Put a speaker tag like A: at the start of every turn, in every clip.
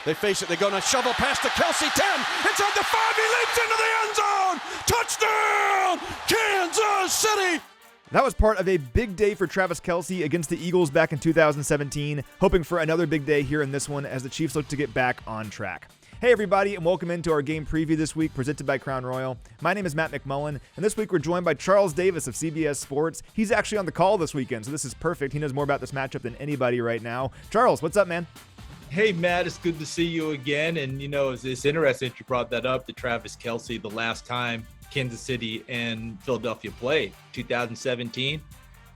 A: They face it. They go, nice shovel pass to Kelsey. 10. Inside the 5. He leaps into the end zone. Touchdown, Kansas City.
B: That was part of a big day for Travis Kelce against the Eagles back in 2017, hoping for another big day here in this one as the Chiefs look to get back on track. Hey everybody, and welcome into our game preview this week presented by Crown Royal. My name is Matt McMullen, and this week we're joined by Charles Davis of CBS Sports. He's actually on the call this weekend, so this is perfect. He knows more about this matchup than anybody right now. Charles, what's up, man?
C: Hey, Matt, it's good to see you again. And, you know, it's interesting that you brought that up, to Travis Kelce, the last time Kansas City and Philadelphia played, 2017.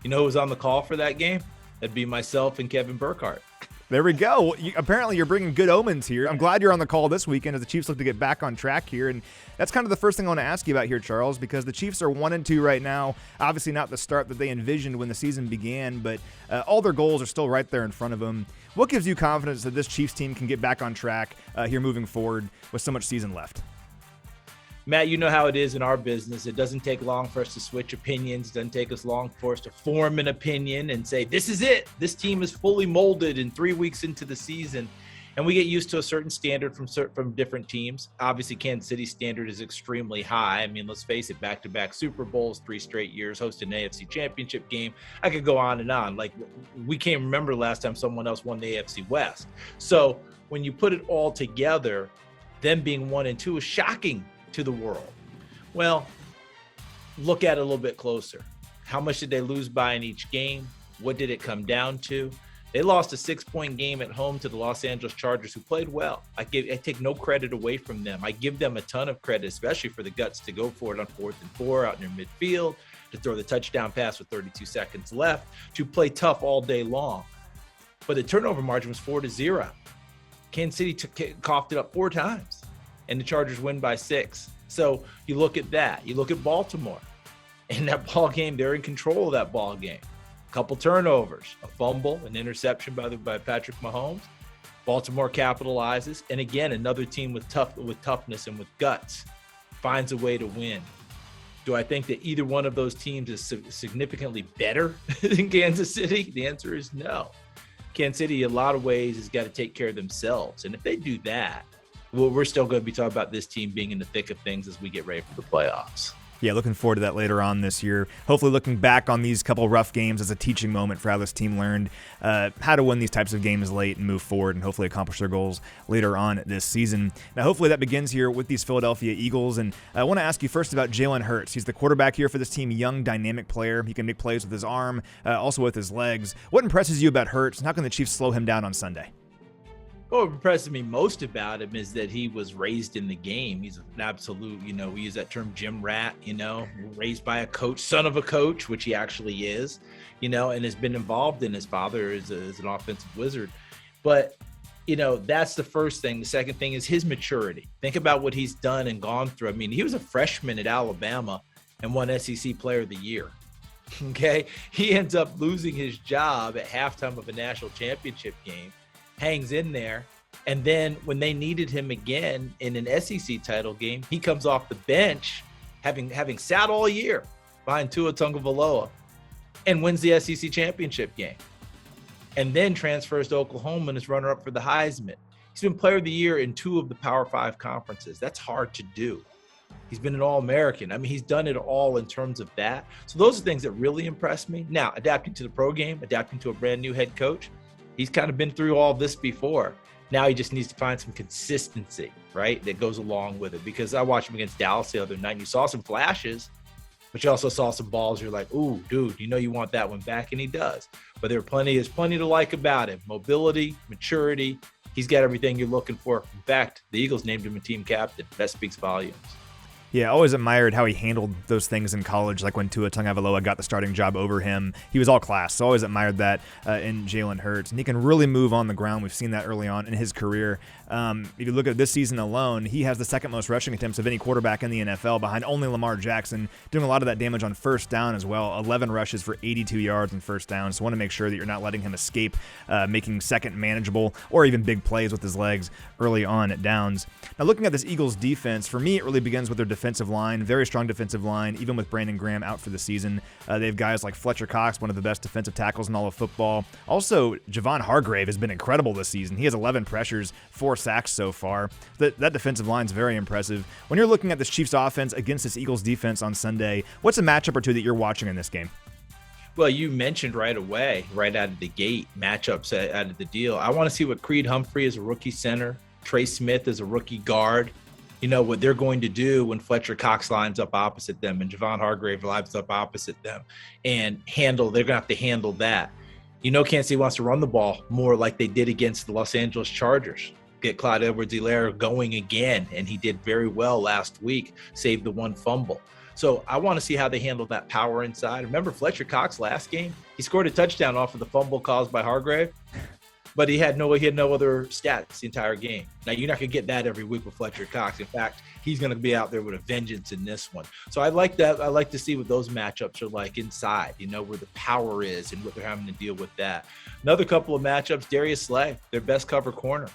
C: You know who was on the call for that game? That'd be myself and Kevin Burkhardt.
B: There we go. Apparently you're bringing good omens here. I'm glad you're on the call this weekend as the Chiefs look to get back on track here. And that's kind of the first thing I want to ask you about here, Charles, because the Chiefs are 1-2 right now. Obviously not the start that they envisioned when the season began, but all their goals are still right there in front of them. What gives you confidence that this Chiefs team can get back on track here moving forward with so much season left?
C: Matt, you know how it is in our business. It doesn't take long for us to switch opinions. It doesn't take us long for us to form an opinion and say, this is it. This team is fully molded in 3 weeks into the season. And we get used to a certain standard from different teams. Obviously, Kansas City's standard is extremely high. I mean, let's face it, back-to-back Super Bowls, 3 straight years, hosted an AFC championship game. I could go on and on. Like, we can't remember the last time someone else won the AFC West. So when you put it all together, them being 1-2 is shocking to the world. Well, look at it a little bit closer. How much did they lose by in each game? What did it come down to? They lost a 6-point game at home to the Los Angeles Chargers, who played well. I take no credit away from them. I give them a ton of credit, especially for the guts to go for it on 4th and 4 out near midfield, to throw the touchdown pass with 32 seconds left, to play tough all day long. But the turnover margin was 4-0. Kansas City coughed it up 4 times. And the Chargers win by 6. So you look at that. You look at Baltimore. In that ball game, they're in control of that ball game. A couple turnovers, a fumble, an interception by Patrick Mahomes. Baltimore capitalizes. And again, another team with toughness and with guts finds a way to win. Do I think that either one of those teams is significantly better than Kansas City? The answer is no. Kansas City, in a lot of ways, has got to take care of themselves. And if they do that, well, we're still going to be talking about this team being in the thick of things as we get ready for the playoffs.
B: Yeah, looking forward to that later on this year. Hopefully looking back on these couple rough games as a teaching moment for how this team learned how to win these types of games late and move forward and hopefully accomplish their goals later on this season. Now, hopefully that begins here with these Philadelphia Eagles. And I want to ask you first about Jalen Hurts. He's the quarterback here for this team, young, dynamic player. He can make plays with his arm, also with his legs. What impresses you about Hurts, and how can the Chiefs slow him down on Sunday?
C: What impresses me most about him is that he was raised in the game. He's an absolute, we use that term gym rat, raised by a coach, son of a coach, which he actually is, and has been involved in. His father is an offensive wizard. But, that's the first thing. The second thing is his maturity. Think about what he's done and gone through. I mean, he was a freshman at Alabama and won SEC Player of the Year. Okay. He ends up losing his job at halftime of a national championship game. Hangs in there, and then when they needed him again in an SEC title game, he comes off the bench, having sat all year behind Tua Tagovailoa, and wins the SEC championship game, and then transfers to Oklahoma and is runner-up for the Heisman. He's been Player of the Year in 2 of the Power 5 conferences. That's hard to do. He's been an All-American. I mean, he's done it all in terms of that. So those are things that really impress me. Now, adapting to the pro game, adapting to a brand new head coach. He's kind of been through all this before. Now he just needs to find some consistency, right, that goes along with it. Because I watched him against Dallas the other night, and you saw some flashes, but you also saw some balls. You're like, ooh, dude, you want that one back, and he does. But there's plenty to like about him. Mobility, maturity. He's got everything you're looking for. In fact, the Eagles named him a team captain. That speaks volumes.
B: Yeah, I always admired how he handled those things in college, like when Tua Tagovailoa got the starting job over him. He was all class, so I always admired that in Jalen Hurts. And he can really move on the ground. We've seen that early on in his career. If you look at this season alone, he has the second most rushing attempts of any quarterback in the NFL, behind only Lamar Jackson, doing a lot of that damage on first down as well. 11 rushes for 82 yards on first down. So want to make sure that you're not letting him escape, making second manageable or even big plays with his legs early on at downs. Now, looking at this Eagles defense, for me, it really begins with their defensive line, very strong defensive line, even with Brandon Graham out for the season. They have guys like Fletcher Cox, one of the best defensive tackles in all of football. Also, Javon Hargrave has been incredible this season. He has 11 pressures, 4 sacks so far. That defensive line is very impressive. When you're looking at this Chiefs offense against this Eagles defense on Sunday, what's a matchup or two that you're watching in this game?
C: Well, you mentioned right away, right out of the gate, matchups out of the deal. I want to see what Creed Humphrey as a rookie center, Trey Smith as a rookie guard, what they're going to do when Fletcher Cox lines up opposite them and Javon Hargrave lines up opposite them and they're going to have to handle that. Kansas City wants to run the ball more like they did against the Los Angeles Chargers. Get Clyde Edwards-Helaire going again, and he did very well last week, saved the one fumble. So I want to see how they handle that power inside. Remember Fletcher Cox last game? He scored a touchdown off of the fumble caused by Hargrave, but he had no other stats the entire game. Now, you're not going to get that every week with Fletcher Cox. In fact, he's going to be out there with a vengeance in this one. So I like that. I like to see what those matchups are like inside, where the power is and what they're having to deal with that. Another couple of matchups, Darius Slay, their best cover corner.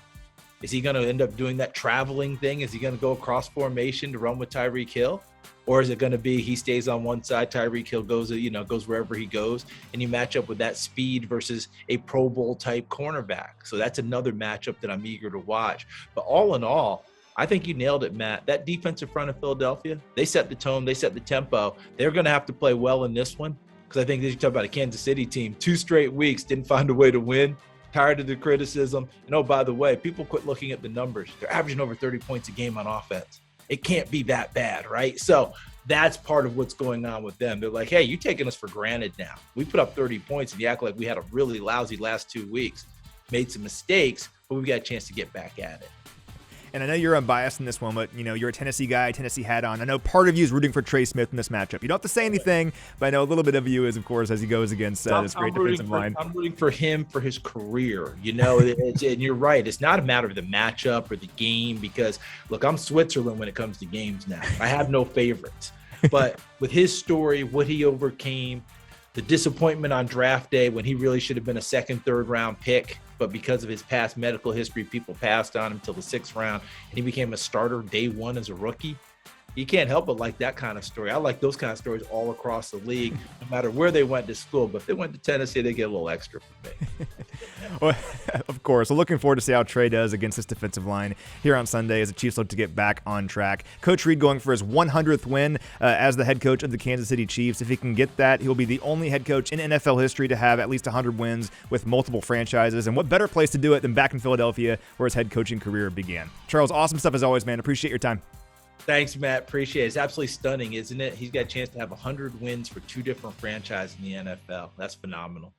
C: Is he going to end up doing that traveling thing? Is he going to go across formation to run with Tyreek Hill? Or is it going to be he stays on one side, Tyreek Hill goes wherever he goes, and you match up with that speed versus a Pro Bowl type cornerback? So that's another matchup that I'm eager to watch. But all in all, I think you nailed it, Matt. That defensive front of Philadelphia, they set the tone, they set the tempo. They're going to have to play well in this one because I think you talk about a Kansas City team, 2 straight weeks, didn't find a way to win. Tired of the criticism. And oh, by the way, people quit looking at the numbers. They're averaging over 30 points a game on offense. It can't be that bad, right? So that's part of what's going on with them. They're like, hey, you're taking us for granted now. We put up 30 points and you act like we had a really lousy last 2 weeks, made some mistakes, but we've got a chance to get back at it.
B: And I know you're unbiased in this one, but you're a Tennessee guy, Tennessee hat on. I know part of you is rooting for Trey Smith in this matchup. You don't have to say anything, but I know a little bit of you is, of course, as he goes against this great defensive line.
C: I'm rooting for him for his career. And you're right. It's not a matter of the matchup or the game because, look, I'm Switzerland when it comes to games now. I have no favorites. But with his story, what he overcame, the disappointment on draft day when he really should have been a 2nd, 3rd round pick, but because of his past medical history, people passed on him till the 6th round, and he became a starter day 1 as a rookie. You can't help but like that kind of story. I like those kind of stories all across the league, no matter where they went to school. But if they went to Tennessee, they get a little extra from me.
B: Well, of course. We're looking forward to see how Trey does against this defensive line here on Sunday as the Chiefs look to get back on track. Coach Reid going for his 100th win as the head coach of the Kansas City Chiefs. If he can get that, he'll be the only head coach in NFL history to have at least 100 wins with multiple franchises. And what better place to do it than back in Philadelphia where his head coaching career began. Charles, awesome stuff as always, man. Appreciate your time.
C: Thanks, Matt. Appreciate it. It's absolutely stunning, isn't it? He's got a chance to have 100 wins for 2 different franchises in the NFL. That's phenomenal.